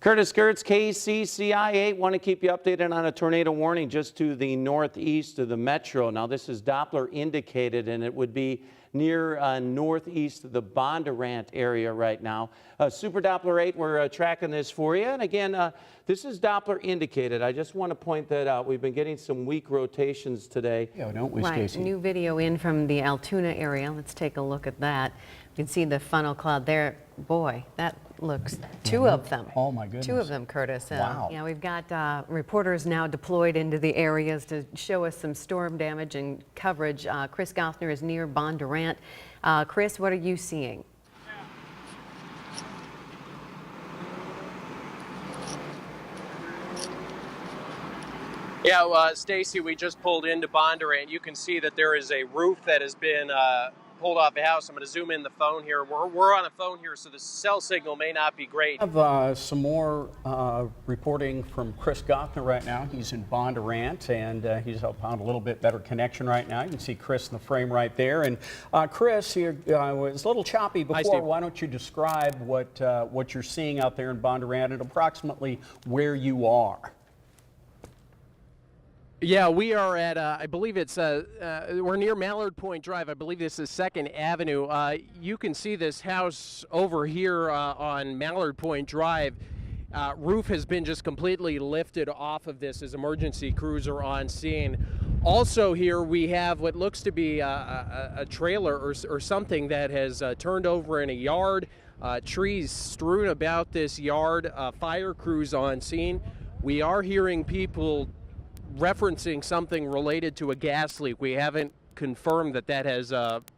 Curtis Gertz, KCCI8. Want to keep you updated on a tornado warning just to the northeast of the metro. Now, this is Doppler indicated, and it would be near northeast of the Bondurant area right now. Super Doppler 8, we're tracking this for you. And again, this is Doppler indicated. I just want to point that out. We've been getting some weak rotations today. Yeah, don't we, Right. Stacy? New video in from the Altoona area. Let's take a look at that. You can see the funnel cloud there. Boy, that looks two of them. Oh, my goodness. Two of them, Curtis. Wow. Yeah, we've got reporters now deployed into the areas to show us some storm damage and coverage. Chris Gothner is near Bondurant. Chris, what are you seeing? Yeah, Stacy, we just pulled into Bondurant. You can see that there is a roof that has been pulled off a house. I'm going to zoom in the phone here. We're on a phone here, so the cell signal may not be great. I have some more reporting from Chris Gothner right now. He's in Bondurant, and he's upon a little bit better connection right now. You can see Chris in the frame right there. And Chris, it was a little choppy before. Hi, Steve. Why don't you describe what you're seeing out there in Bondurant and approximately where you are? Yeah, we are at, I believe it's, we're near Mallard Point Drive. I believe this is 2nd Avenue. You can see this house over here on Mallard Point Drive. Roof has been just completely lifted off of this as emergency crews are on scene. Also here we have what looks to be a trailer or something that has turned over in a yard. Trees strewn about this yard. Fire crews on scene. We are hearing people referencing something related to a gas leak. We haven't confirmed that that has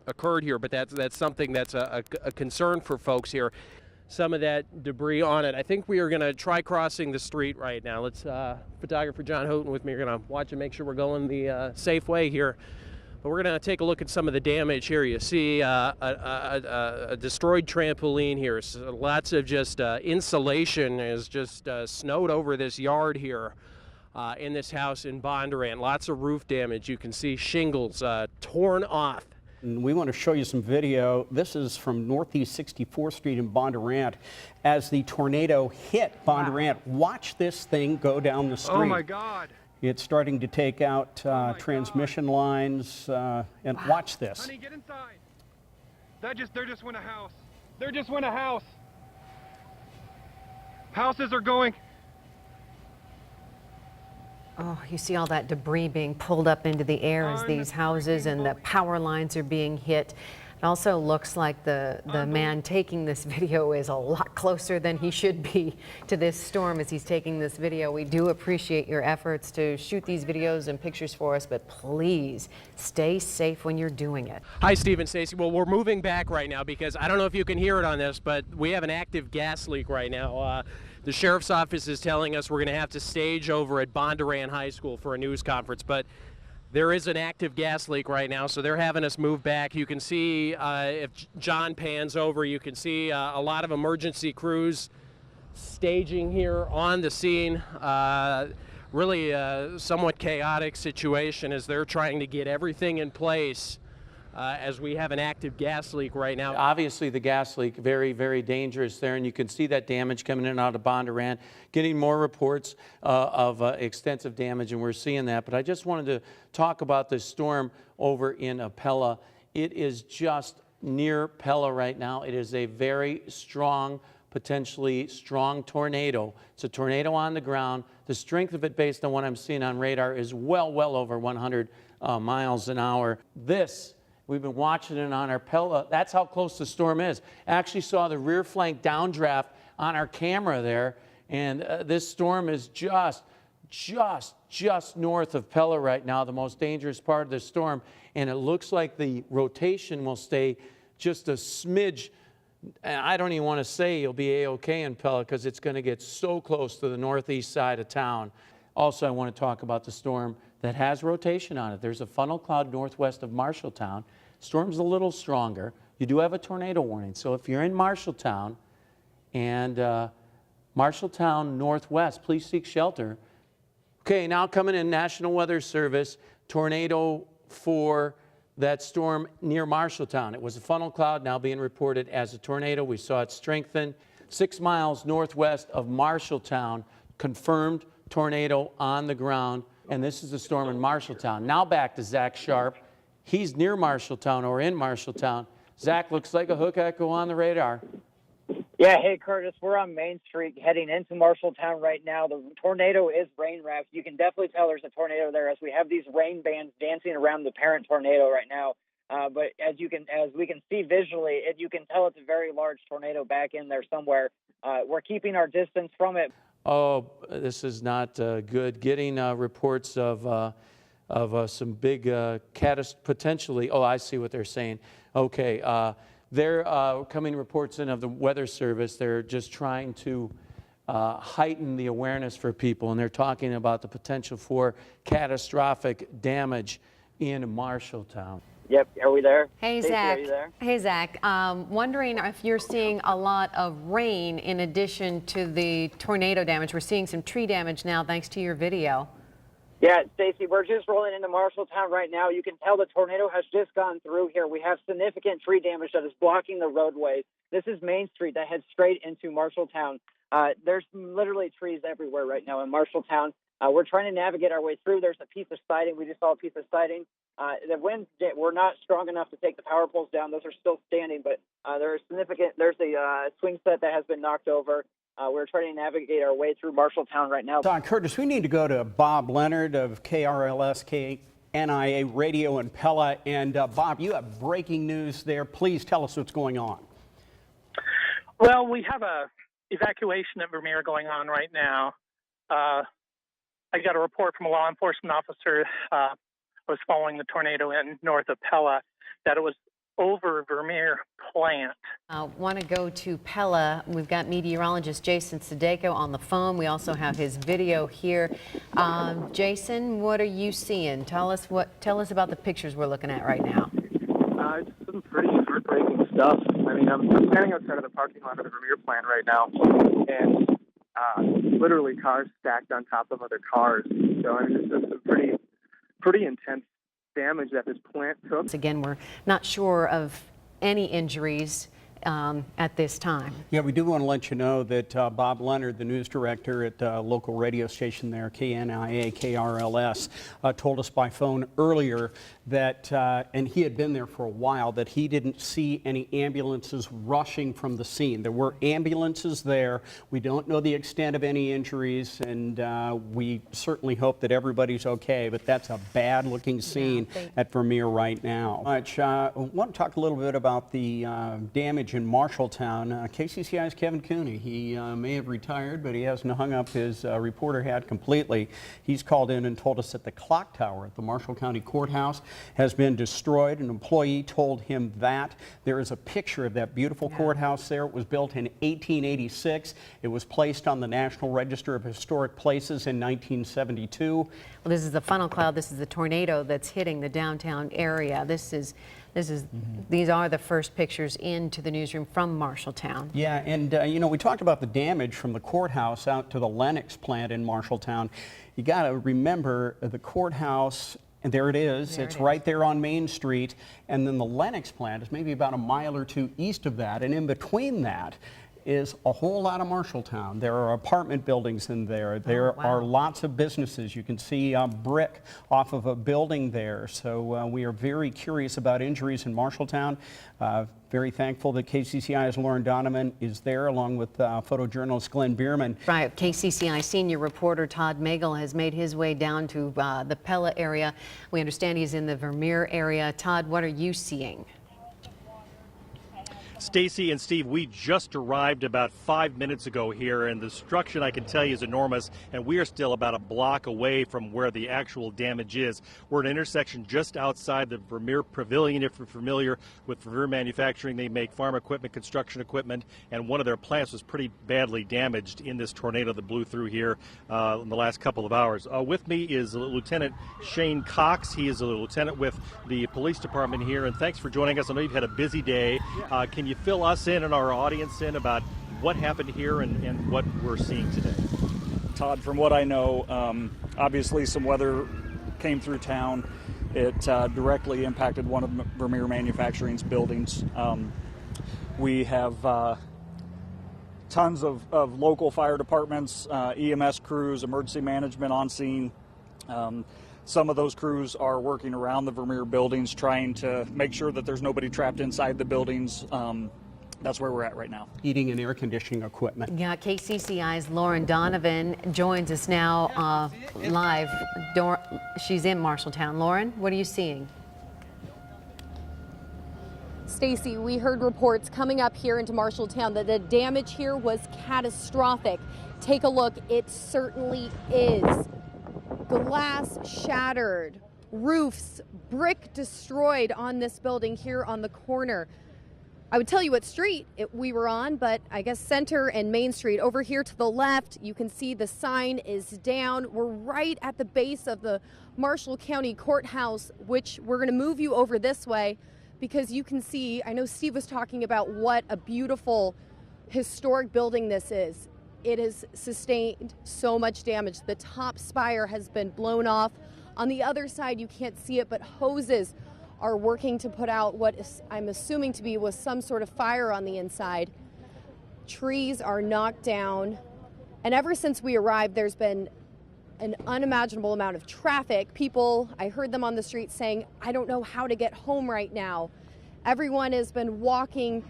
occurred here, but that's something that's a concern for folks here. Some of that debris on it. I think we are going to try crossing the street right now. Let's photographer John Houghton with me. We're going to watch and make sure we're going the safe way here. But we're going to take a look at some of the damage here. You see a destroyed trampoline here. So lots of just insulation is just snowed over this yard here. In this house in Bondurant. Lots of roof damage. You can see shingles torn off. And we want to show you some video. This is from Northeast 64th Street in Bondurant as the tornado hit Bondurant. Wow. Watch this thing go down the street. Oh my God. It's starting to take out transmission lines, and wow. Watch this. Honey, get inside. There just went a house. There just went a house. Houses are going. Oh, you see all that debris being pulled up into the air as these houses and the power lines are being hit. It also looks like the man taking this video is a lot closer than he should be to this storm as he's taking this video. We do appreciate your efforts to shoot these videos and pictures for us, but please stay safe when you're doing it. Hi, Steve and Stacy. Well, we're moving back right now because I don't know if you can hear it on this, but we have an active gas leak right now. The sheriff's office is telling us we're going to have to stage over at Bondurant High School for a news conference, but there is an active gas leak right now, so they're having us move back. You can see, if John pans over, you can see a lot of emergency crews staging here on the scene. Really a somewhat chaotic situation as they're trying to get everything in place as we have an active gas leak right now. Obviously, the gas leak, very, very dangerous there, and you can see that damage coming in and out of Bondurant, getting more reports of extensive damage, and we're seeing that. But I just wanted to talk about this storm over in Pella. It is just near Pella right now. It is a very strong, potentially strong tornado. It's a tornado on the ground. The strength of it, based on what I'm seeing on radar, is well over 100 miles an hour. We've been watching it on our Pella. That's how close the storm is. Actually saw the rear flank downdraft on our camera there, and this storm is just north of Pella right now, the most dangerous part of the storm, and it looks like the rotation will stay just a smidge. I don't even want to say you'll be A-okay in Pella because it's going to get so close to the northeast side of town. Also, I want to talk about the storm that has rotation on it. There's a funnel cloud northwest of Marshalltown. Storm's a little stronger. You do have a tornado warning. So if you're in Marshalltown and Marshalltown northwest, please seek shelter. Okay, now coming in, National Weather Service, tornado for that storm near Marshalltown. It was a funnel cloud, now being reported as a tornado. We saw it strengthen. 6 miles northwest of Marshalltown. Confirmed tornado on the ground. And this is the storm in Marshalltown. Now back to Zach Sharp. He's near Marshalltown or in Marshalltown. Zach, looks like a hook echo on the radar. Yeah, hey, Curtis, we're on Main Street heading into Marshalltown right now. The tornado is rain wrapped. You can definitely tell there's a tornado there as we have these rain bands dancing around the parent tornado right now. But as we can see visually, you can tell it's a very large tornado back in there somewhere. We're keeping our distance from it. Oh, this is not good. Getting reports of some big potentially. Oh, I see what they're saying. Okay. They're coming reports in of the Weather Service. They're just trying to heighten the awareness for people, and they're talking about the potential for catastrophic damage in Marshalltown. Yep, are we there? Hey, Stacey, Zach. are you there? Hey, Zach. Wondering if you're seeing a lot of rain in addition to the tornado damage. We're seeing some tree damage now thanks to your video. Yeah, Stacey, we're just rolling into Marshalltown right now. You can tell the tornado has just gone through here. We have significant tree damage that is blocking the roadways. This is Main Street that heads straight into Marshalltown. There's literally trees everywhere right now in Marshalltown. We're trying to navigate our way through. There's a piece of siding. We just saw a piece of siding. The winds were not strong enough to take the power poles down. Those are still standing, but there's a swing set that has been knocked over. We're trying to navigate our way through Marshalltown right now. Curtis, we need to go to Bob Leonard of KRLS KNIA Radio in Pella. And Bob, you have breaking news there. Please tell us what's going on. Well, we have a evacuation at Vermeer going on right now. I got a report from a law enforcement officer was following the tornado in north of Pella that it was over Vermeer plant. Want to go to Pella. We've got meteorologist Jason Sudeiko on the phone. We also have his video here. Jason, what are you seeing? Tell us about the pictures we're looking at right now. It's some pretty heartbreaking stuff. I mean, I'm standing outside of the parking lot of the Vermeer plant right now, and literally cars stacked on top of other cars. So I mean, it's just some pretty intense damage that this plant took. Again, we're not sure of any injuries at this time. Yeah, we do want to let you know that Bob Leonard, the news director at local radio station there, KNIA, KRLS, told us by phone earlier that, and he had been there for a while, that he didn't see any ambulances rushing from the scene. There were ambulances there. We don't know the extent of any injuries, and we certainly hope that everybody's okay, but that's a bad-looking scene at Vermeer right now. I want to talk a little bit about the damage in Marshalltown. KCCI's Kevin Cooney. He may have retired, but he hasn't hung up his reporter hat completely. He's called in and told us that the clock tower at the Marshall County Courthouse has been destroyed. An employee told him that. There is a picture of that beautiful courthouse there. It was built in 1886. It was placed on the National Register of Historic Places in 1972. Well, this is the funnel cloud. This is the tornado that's hitting the downtown area. These are the first pictures into the newsroom from Marshalltown. Yeah, and you know, we talked about the damage from the courthouse out to the Lennox plant in Marshalltown. You got to remember the courthouse, and there it is. It's right there on Main Street, and then the Lennox plant is maybe about a mile or two east of that, and in between that is a whole lot of Marshalltown. There are apartment buildings in there. There are lots of businesses. You can see brick off of a building there. So we are very curious about injuries in Marshalltown. Very thankful that KCCI's Lauren Donovan is there, along with photojournalist Glenn Bierman. Right, KCCI senior reporter Todd Magel has made his way down to the Pella area. We understand he's in the Vermeer area. Todd, what are you seeing? Stacy and Steve, we just arrived about 5 minutes ago here, and the destruction, I can tell you, is enormous, and we are still about a block away from where the actual damage is. We're at an intersection just outside the Vermeer Pavilion. If you're familiar with Vermeer Manufacturing, they make farm equipment, construction equipment, and one of their plants was pretty badly damaged in this tornado that blew through here in the last couple of hours. With me is Lieutenant Shane Cox. He is a lieutenant with the police department here, and thanks for joining us. I know you've had a busy day. Can you fill us in and our audience in about what happened here and what we're seeing today? Todd, from what I know, obviously some weather came through town. It directly impacted one of Vermeer Manufacturing's buildings. We have tons of local fire departments, EMS crews, emergency management on scene. Some of those crews are working around the Vermeer buildings, trying to make sure that there's nobody trapped inside the buildings. That's where we're at right now. Heating and air conditioning equipment. Yeah, KCCI's Lauren Donovan joins us now live. She's in Marshalltown. Lauren, what are you seeing? Stacy, we heard reports coming up here into Marshalltown that the damage here was catastrophic. Take a look, it certainly is. Glass shattered, roofs, brick destroyed on this building here on the corner. I would tell you what street we were on, but I guess Center and Main Street. Over here to the left, you can see the sign is down. We're right at the base of the Marshall County Courthouse, which we're going to move you over this way because you can see, I know Steve was talking about what a beautiful historic building this is. It has sustained so much damage. The top spire has been blown off. On the other side, you can't see it, but hoses are working to put out what I'm assuming to be was some sort of fire on the inside. Trees are knocked down. And ever since we arrived, there's been an unimaginable amount of traffic. People, I heard them on the street saying, I don't know how to get home right now. Everyone has been walking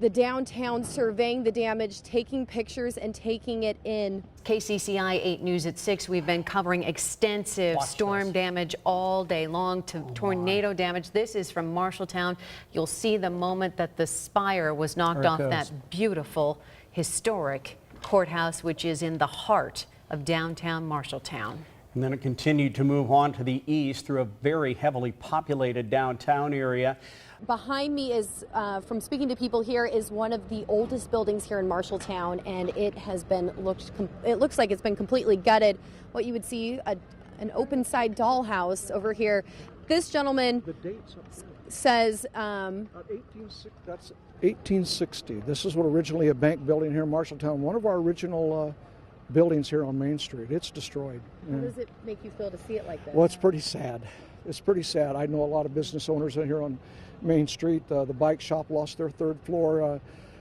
the downtown, surveying the damage, taking pictures and taking it in. KCCI 8 News at 6. We've been covering extensive storm damage all day long to tornado damage. This is from Marshalltown. You'll see the moment that the spire was knocked off that beautiful historic courthouse, which is in the heart of downtown Marshalltown. And then it continued to move on to the east through a very heavily populated downtown area. Behind me is, from speaking to people here, is one of the oldest buildings here in Marshalltown, and it has been it looks like it's been completely gutted. What you would see, an open side dollhouse over here. This gentleman says that's 1860. This is what originally a bank building here in Marshalltown. One of our original buildings here on Main Street. It's destroyed. How does it make you feel to see it like this? Well, it's pretty sad. It's pretty sad. I know a lot of business owners in here on Main Street. The bike shop lost their third floor.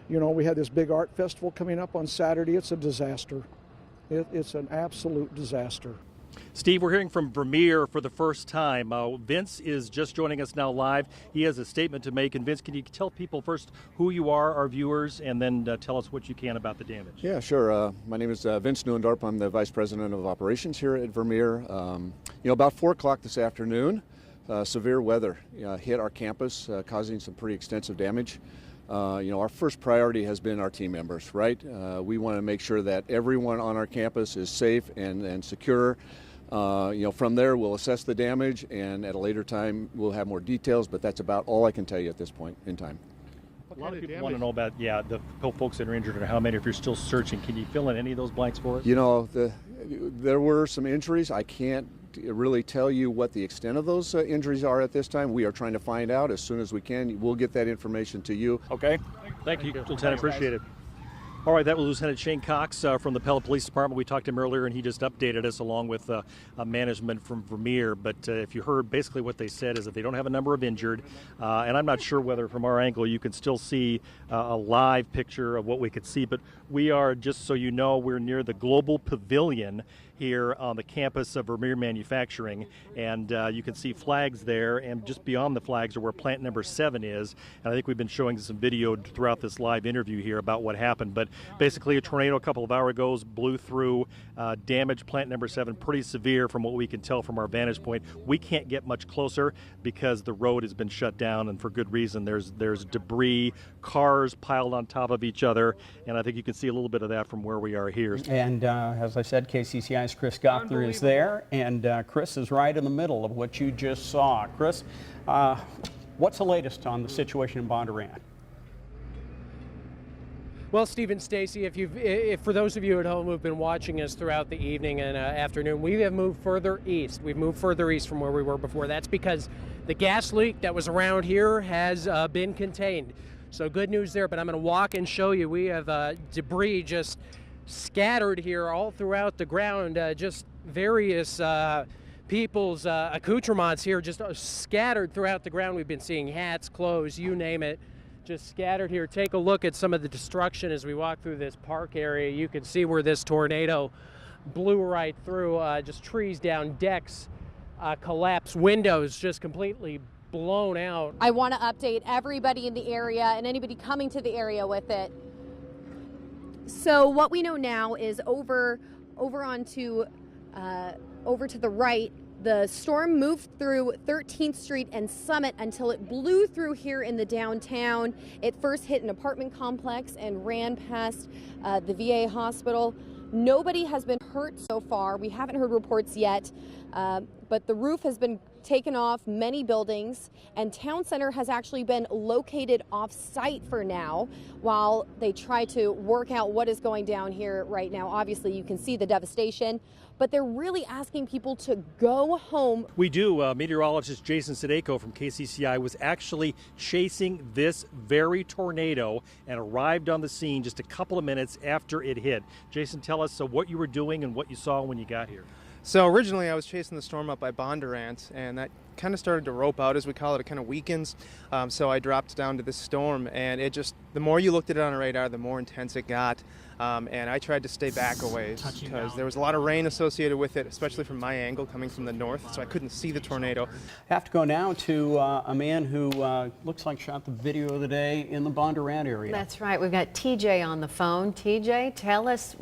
You know, we had this big art festival coming up on Saturday. It's a disaster. It's an absolute disaster. Steve, we're hearing from Vermeer for the first time. Vince is just joining us now live. He has a statement to make. And Vince, can you tell people first who you are, our viewers, and then tell us what you can about the damage? Yeah, sure. My name is Vince Neuendorp. I'm the Vice President of Operations here at Vermeer. About 4 o'clock this afternoon, severe weather hit our campus, causing some pretty extensive damage. Our first priority has been our team members, right? We want to make sure that everyone on our campus is safe and secure. From there, we'll assess the damage, and at a later time, we'll have more details, but that's about all I can tell you at this point in time. A lot of people want to know about, the folks that are injured and how many, if you're still searching. Can you fill in any of those blanks for us? There were some injuries. I can't really tell you what the extent of those injuries are at this time. We are trying to find out as soon as we can. We'll get that information to you. Okay. Thank you, Lieutenant. Appreciate it. All right, that was Lieutenant Shane Cox from the Pella Police Department. We talked to him earlier, and he just updated us along with management from Vermeer. But if you heard, basically what they said is that they don't have a number of injured. And I'm not sure whether from our angle you can still see a live picture of what we could see. But we are, just so you know, we're near the Global Pavilion here on the campus of Vermeer Manufacturing, and you can see flags there, and just beyond the flags are where plant number 7 is. And I think we've been showing some video throughout this live interview here about what happened. But basically a tornado a couple of hours ago blew through, damaged plant number 7 pretty severe from what we can tell from our vantage point. We can't get much closer because the road has been shut down, and for good reason. There's debris, cars piled on top of each other, and I think you can see a little bit of that from where we are here. And as I said, KCCI's Chris Gothner is there, and Chris is right in the middle of what you just saw. Chris, what's the latest on the situation in Bondurant? Well, Steve and Stacy, if for those of you at home who've been watching us throughout the evening and afternoon, we have moved further east. We've moved further east from where we were before. That's because the gas leak that was around here has been contained. So good news there, but I'm going to walk and show you. We have debris just scattered here all throughout the ground, just various people's accoutrements here just scattered throughout the ground. We've been seeing hats, clothes, you name it. just scattered here. Take a look at some of the destruction as we walk through this park area. You can see where this tornado blew right through, just trees down, decks collapsed, windows just completely blown out. I want to update everybody in the area and anybody coming to the area with it. So what we know now is over to the right, the storm moved through 13th Street and Summit until it blew through here in the downtown. It first hit an apartment complex and ran past the VA hospital. Nobody has been hurt so far. We haven't heard reports yet, but the roof has been taken off many buildings, and Town Center has actually been located off-site for now while they try to work out what is going down here right now. Obviously, you can see the devastation, but they're really asking people to go home. We do. Meteorologist Jason Sadeko from KCCI was actually chasing this very tornado and arrived on the scene just a couple of minutes after it hit. Jason, tell us what you were doing and what you saw when you got here. So originally I was chasing the storm up by Bondurant, and that kind of started to rope out, as we call it. It kind of weakens. So I dropped down to this storm, and it just, the more you looked at it on a radar, the more intense it got. And I tried to stay back a ways because there was a lot of rain associated with it, especially from my angle coming from the north, so I couldn't see the tornado. Have to go now to a man who looks like shot the video of the day in the Bondurant area. That's right. We've got TJ on the phone. TJ, tell us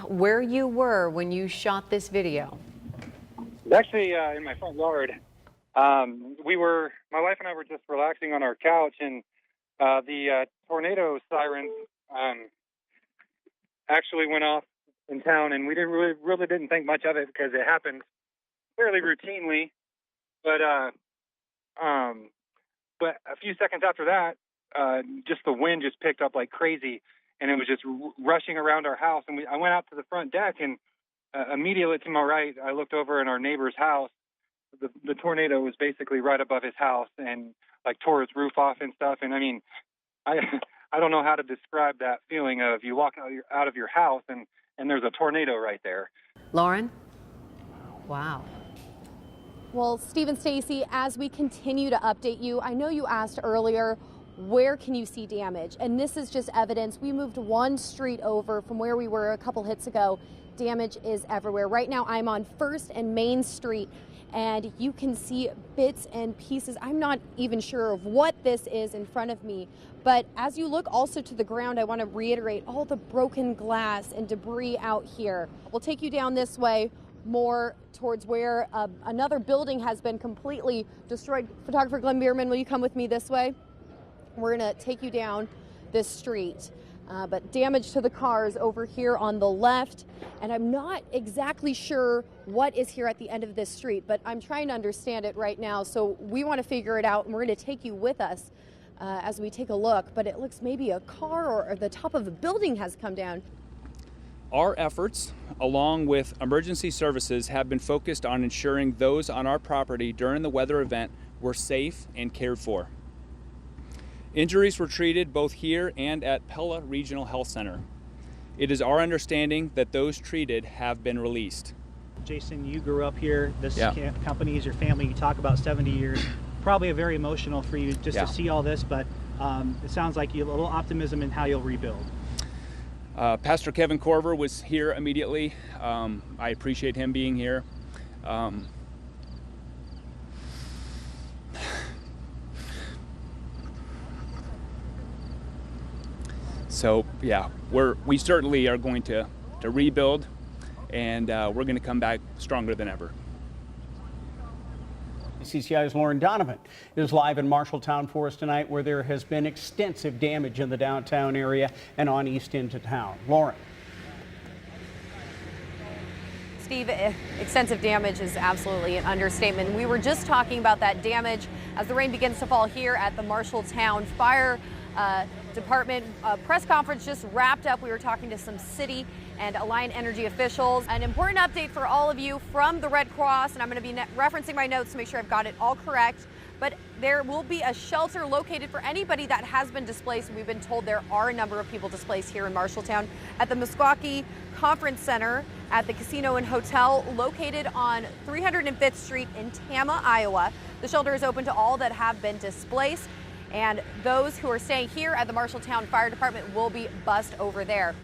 where you were when you shot this video. It was actually in my front yard. My wife and I were just relaxing on our couch, and the tornado sirens actually went off in town, and we really didn't think much of it because it happened fairly routinely. But a few seconds after that, just the wind just picked up like crazy, and it was just rushing around our house. And I went out to the front deck, and immediately to my right, I looked over in our neighbor's house. The tornado was basically right above his house and like tore his roof off and stuff. And I mean, I don't know how to describe that feeling of you walk out of your house and there's a tornado right there. Lauren? Wow. Well, Steve and Stacy, as we continue to update you, I know you asked earlier, where can you see damage? And this is just evidence. We moved one street over from where we were a couple hits ago. Damage is everywhere. Right now, I'm on 1st and Main Street, and you can see bits and pieces. I'm not even sure of what this is in front of me, but as you look also to the ground, I want to reiterate all the broken glass and debris out here. We'll take you down this way, more towards where another building has been completely destroyed. Photographer Glenn Bierman, will you come with me this way? We're going to take you down this street. But damage to the cars over here on the left, and I'm not exactly sure what is here at the end of this street, but I'm trying to understand it right now, so we want to figure it out, and we're going to take you with us as we take a look. But it looks maybe a car or the top of a building has come down. Our efforts, along with emergency services, have been focused on ensuring those on our property during the weather event were safe and cared for. Injuries were treated both here and at Pella Regional Health Center. It is our understanding that those treated have been released. Jason, you grew up here. This company is your family. You talk about 70 years. Probably very emotional for you just to see all this, but it sounds like you have a little optimism in how you'll rebuild. Pastor Kevin Corver was here immediately. I appreciate him being here. So yeah, we certainly are going to rebuild, and we're going to come back stronger than ever. KCCI's Lauren Donovan is live in Marshalltown for us tonight, where there has been extensive damage in the downtown area and on east into town. Lauren. Steve, extensive damage is absolutely an understatement. We were just talking about that damage as the rain begins to fall here at the Marshalltown Fire Department press conference just wrapped up. We were talking to some city and Alliant Energy officials. An important update for all of you from the Red Cross, and I'm going to be referencing my notes to make sure I've got it all correct. But there will be a shelter located for anybody that has been displaced. We've been told there are a number of people displaced here in Marshalltown at the Meskwaki Conference Center at the Casino and Hotel located on 305th Street in Tama, Iowa. The shelter is open to all that have been displaced. and those who are staying here at the Marshalltown Fire Department will be bused over there.